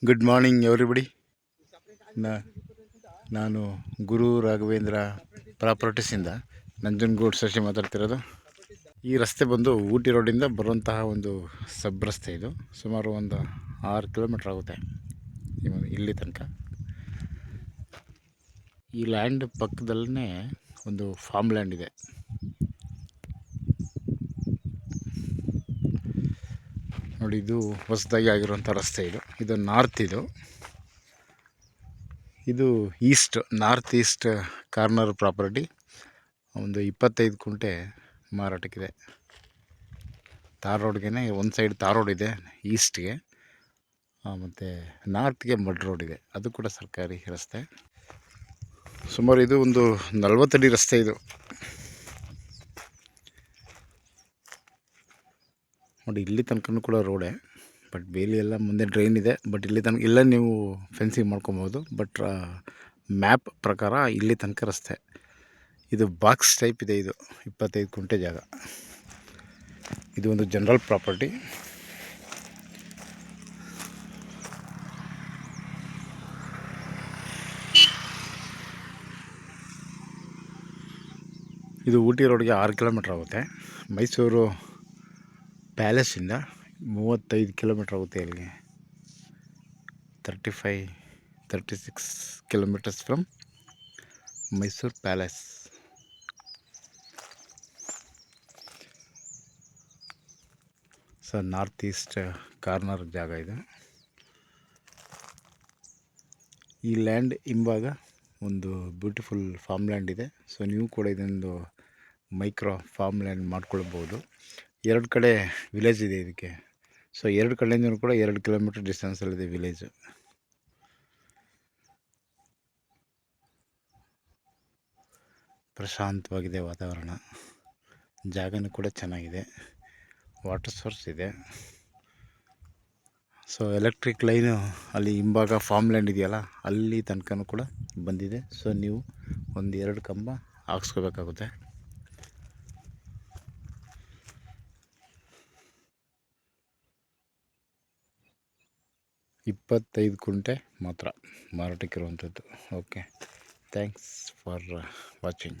Good morning everybody. ನಾನು ಗುರು ರಾಘವೇಂದ್ರ ಪ್ರಾಪರ್ಟೀಸಿಂದ ನಂಜನಗೂಡು ಶಶಿ ಮಾತಾಡ್ತಿರೋದು. ಈ ರಸ್ತೆ ಬಂದು ಊಟಿ ರೋಡಿಂದ ಬರುವಂತಹ ಒಂದು ಸಬ್ ರಸ್ತೆ. ಇದು ಸುಮಾರು ಒಂದು 6 ಕಿಲೋಮೀಟ್ರ್ ಆಗುತ್ತೆ ಇಲ್ಲಿ ತನಕ. ಈ ಲ್ಯಾಂಡ್ ಪಕ್ಕದಲ್ಲೇ ಒಂದು ಫಾರ್ಮ್ ಲ್ಯಾಂಡ್ ಇದೆ. ನೋಡಿ, ಇದು ಹೊಸದಾಗಿ ಆಗಿರುವಂಥ ರಸ್ತೆ. ಇದು ನಾರ್ತ್. ಇದು ನಾರ್ತ್ ಈಸ್ಟ್ ಕಾರ್ನರ್ ಪ್ರಾಪರ್ಟಿ. ಒಂದು 25 ಕುಂಟೆ ಮಾರಾಟಕ್ಕಿದೆ. ತಾರ್ ರೋಡ್ಗೆ ಒಂದು ಸೈಡ್ ತಾರ್ ರೋಡ್ ಇದೆ ಈಸ್ಟ್ಗೆ, ಮತ್ತು ನಾರ್ತ್ಗೆ ಮಡ್ ರೋಡ್ ಇದೆ, ಅದು ಕೂಡ ಸರ್ಕಾರಿ ರಸ್ತೆ. ಸುಮಾರು ಇದು ಒಂದು 40 ಅಡಿ ರಸ್ತೆ. ಇದು ನೋಡಿ, ಇಲ್ಲಿ ತನಕ ಕೂಡ ರೋಡೇ, ಬಟ್ ಬೇಲಿ ಎಲ್ಲ ಮುಂದೆ ಡ್ರೈನ್ ಇದೆ. ಬಟ್ ಇಲ್ಲಿ ತನಕ ಇಲ್ಲ, ನೀವು ಫೆನ್ಸಿಂಗ್ ಮಾಡ್ಕೊಬೋದು. ಬಟ್ ಮ್ಯಾಪ್ ಪ್ರಕಾರ ಇಲ್ಲಿ ತನಕ ರಸ್ತೆ. ಇದು ಬಾಕ್ಸ್ ಟೈಪ್ ಇದೆ. ಇದು 25 ಕುಂಟೆ ಜಾಗ. ಇದು ಒಂದು ಜನರಲ್ ಪ್ರಾಪರ್ಟಿ. ಇದು ಊಟಿ ರೋಡ್ಗೆ 6 ಕಿಲೋಮೀಟ್ರ್ ಆಗುತ್ತೆ. ಮೈಸೂರು ಪ್ಯಾಲೇಸಿಂದ 35 ಕಿಲೋಮೀಟ್ರ್ ಆಗುತ್ತೆ ಇಲ್ಲಿಗೆ. 36 kilometres from Mysuru palace. North east corner ಜಾಗ ಇದೆ. ಈ ಲ್ಯಾಂಡ್ ಹಿಂಭಾಗ ಒಂದು ಬ್ಯೂಟಿಫುಲ್ ಫಾರ್ಮ್ ಲ್ಯಾಂಡ್ ಇದೆ. ಸೊ ನೀವು ಕೂಡ ಇದೊಂದು ಮೈಕ್ರೋ ಫಾರ್ಮ್ ಲ್ಯಾಂಡ್ ಮಾಡ್ಕೊಳ್ಬೋದು. 2 ಕಡೆ ವಿಲೇಜ್ ಇದೆ ಇದಕ್ಕೆ. ಸೊ 2 ಕಡೆಯಿಂದ ಕೂಡ 2 ಕಿಲೋಮೀಟರ್ ಡಿಸ್ಟೆನ್ಸಲ್ಲಿದೆ ವಿಲೇಜು. ಪ್ರಶಾಂತವಾಗಿದೆ ವಾತಾವರಣ. ಜಾಗನೂ ಕೂಡ ಚೆನ್ನಾಗಿದೆ. ವಾಟರ್ ಸೋರ್ಸ್ ಇದೆ. ಸೊ ಎಲೆಕ್ಟ್ರಿಕ್ ಲೈನು ಅಲ್ಲಿ ಹಿಂಭಾಗ ಫಾರ್ಮ್ ಲ್ಯಾಂಡ್ ಇದೆಯಲ್ಲ, ಅಲ್ಲಿ ತನಕ ಕೂಡ ಬಂದಿದೆ. ಸೊ ನೀವು 1-2 ಕಂಬ ಹಾಕ್ಸ್ಕೋಬೇಕಾಗುತ್ತೆ. 25 ಕುಂಟೆ ಮಾತ್ರ ಮಾರಾಟಕ್ಕಿರುವಂಥದ್ದು. Okay, thanks for watching.